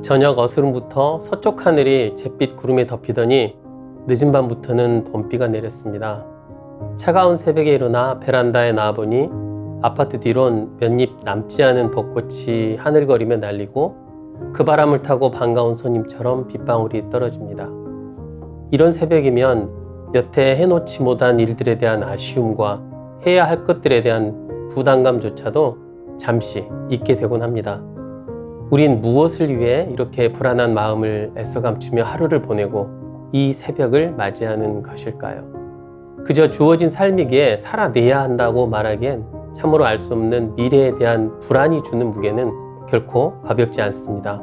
저녁 어스름부터 서쪽 하늘이 잿빛 구름에 덮이더니 늦은 밤부터는 봄비가 내렸습니다. 차가운 새벽에 일어나 베란다에 나와보니 아파트 뒤론 몇 잎 남지 않은 벚꽃이 하늘거리며 날리고 그 바람을 타고 반가운 손님처럼 빗방울이 떨어집니다. 이런 새벽이면 여태 해놓지 못한 일들에 대한 아쉬움과 해야 할 것들에 대한 부담감조차도 잠시 잊게 되곤 합니다. 우린 무엇을 위해 이렇게 불안한 마음을 애써 감추며 하루를 보내고 이 새벽을 맞이하는 것일까요? 그저 주어진 삶이기에 살아내야 한다고 말하기엔 참으로 알 수 없는 미래에 대한 불안이 주는 무게는 결코 가볍지 않습니다.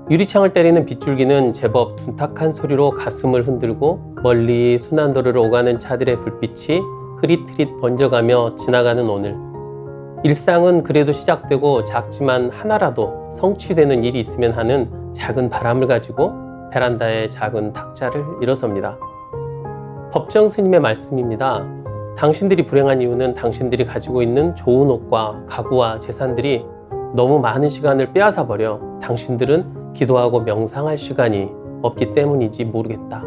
유리창을 때리는 빗줄기는 제법 둔탁한 소리로 가슴을 흔들고 멀리 순환도로를 오가는 차들의 불빛이 흐릿흐릿 번져가며 지나가는 오늘. 일상은 그래도 시작되고 작지만 하나라도 성취되는 일이 있으면 하는 작은 바람을 가지고 베란다에 작은 탁자를 일어섭니다. 법정 스님의 말씀입니다. 당신들이 불행한 이유는 당신들이 가지고 있는 좋은 옷과 가구와 재산들이 너무 많은 시간을 빼앗아 버려 당신들은 기도하고 명상할 시간이 없기 때문이지 모르겠다.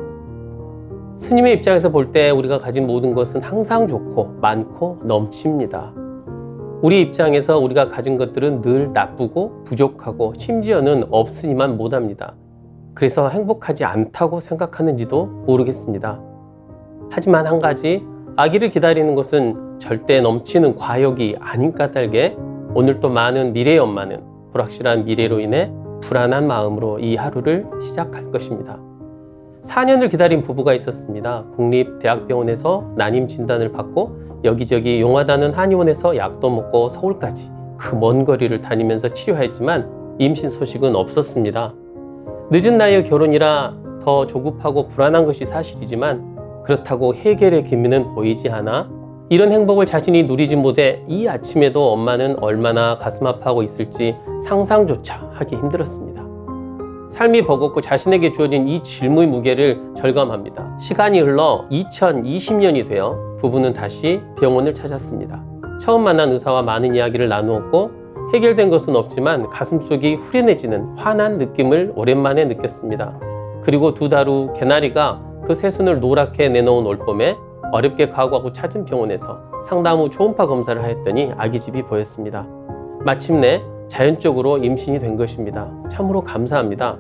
스님의 입장에서 볼 때 우리가 가진 모든 것은 항상 좋고 많고 넘칩니다. 우리 입장에서 우리가 가진 것들은 늘 나쁘고 부족하고 심지어는 없으니만 못합니다. 그래서 행복하지 않다고 생각하는지도 모르겠습니다. 하지만 한 가지, 아기를 기다리는 것은 절대 넘치는 과욕이 아닌 까닭에 오늘 또 많은 미래의 엄마는 불확실한 미래로 인해 불안한 마음으로 이 하루를 시작할 것입니다. 4년을 기다린 부부가 있었습니다. 국립대학병원에서 난임 진단을 받고 여기저기 용하다는 한의원에서 약도 먹고 서울까지 그 먼 거리를 다니면서 치료했지만 임신 소식은 없었습니다. 늦은 나이의 결혼이라 더 조급하고 불안한 것이 사실이지만 그렇다고 해결의 기미는 보이지 않아 이런 행복을 자신이 누리지 못해 이 아침에도 엄마는 얼마나 가슴 아파하고 있을지 상상조차 하기 힘들었습니다. 삶이 버겁고 자신에게 주어진 이 질무의 무게를 절감합니다. 시간이 흘러 2020년이 되어 부부는 다시 병원을 찾았습니다. 처음 만난 의사와 많은 이야기를 나누었고 해결된 것은 없지만 가슴속이 후련해지는 환한 느낌을 오랜만에 느꼈습니다. 그리고 2달 후 개나리가 그 새순을 노랗게 내놓은 올봄에 어렵게 각오하고 찾은 병원에서 상담 후 초음파 검사를 하였더니 아기집이 보였습니다. 마침내 자연적으로 임신이 된 것입니다. 참으로 감사합니다.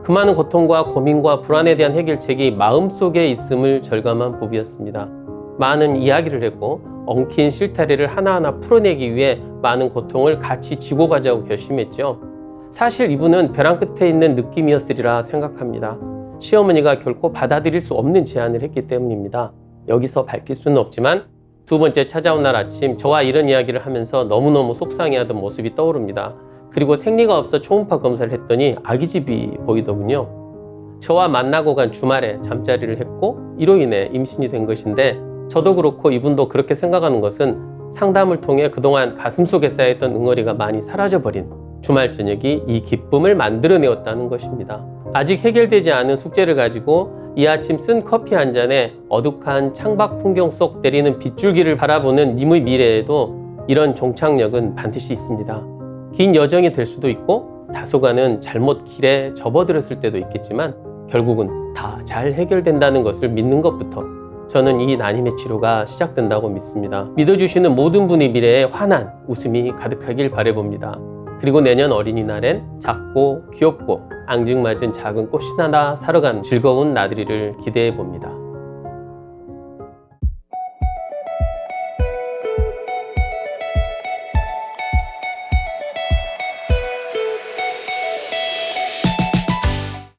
그 많은 고통과 고민과 불안에 대한 해결책이 마음속에 있음을 절감한 부부였습니다. 많은 이야기를 했고 엉킨 실타래를 하나하나 풀어내기 위해 많은 고통을 같이 지고 가자고 결심했죠. 사실 이분은 벼랑 끝에 있는 느낌이었으리라 생각합니다. 시어머니가 결코 받아들일 수 없는 제안을 했기 때문입니다. 여기서 밝힐 수는 없지만 2번째 찾아온 날 아침 저와 이런 이야기를 하면서 너무너무 속상해하던 모습이 떠오릅니다. 그리고 생리가 없어 초음파 검사를 했더니 아기집이 보이더군요. 저와 만나고 간 주말에 잠자리를 했고 이로 인해 임신이 된 것인데 저도 그렇고 이분도 그렇게 생각하는 것은 상담을 통해 그동안 가슴속에 쌓여있던 응어리가 많이 사라져버린 주말 저녁이 이 기쁨을 만들어내었다는 것입니다. 아직 해결되지 않은 숙제를 가지고 이 아침 쓴 커피 한 잔에 어둑한 창밖 풍경 속 내리는 빗줄기를 바라보는 님의 미래에도 이런 종착역은 반드시 있습니다. 긴 여정이 될 수도 있고 다소간은 잘못 길에 접어들었을 때도 있겠지만 결국은 다 잘 해결된다는 것을 믿는 것부터 저는 이 난임의 치료가 시작된다고 믿습니다. 믿어주시는 모든 분의 미래에 환한 웃음이 가득하길 바라봅니다. 그리고 내년 어린이날엔 작고 귀엽고 앙증맞은 작은 꽃이 하나 사러 가는 즐거운 나들이를 기대해 봅니다.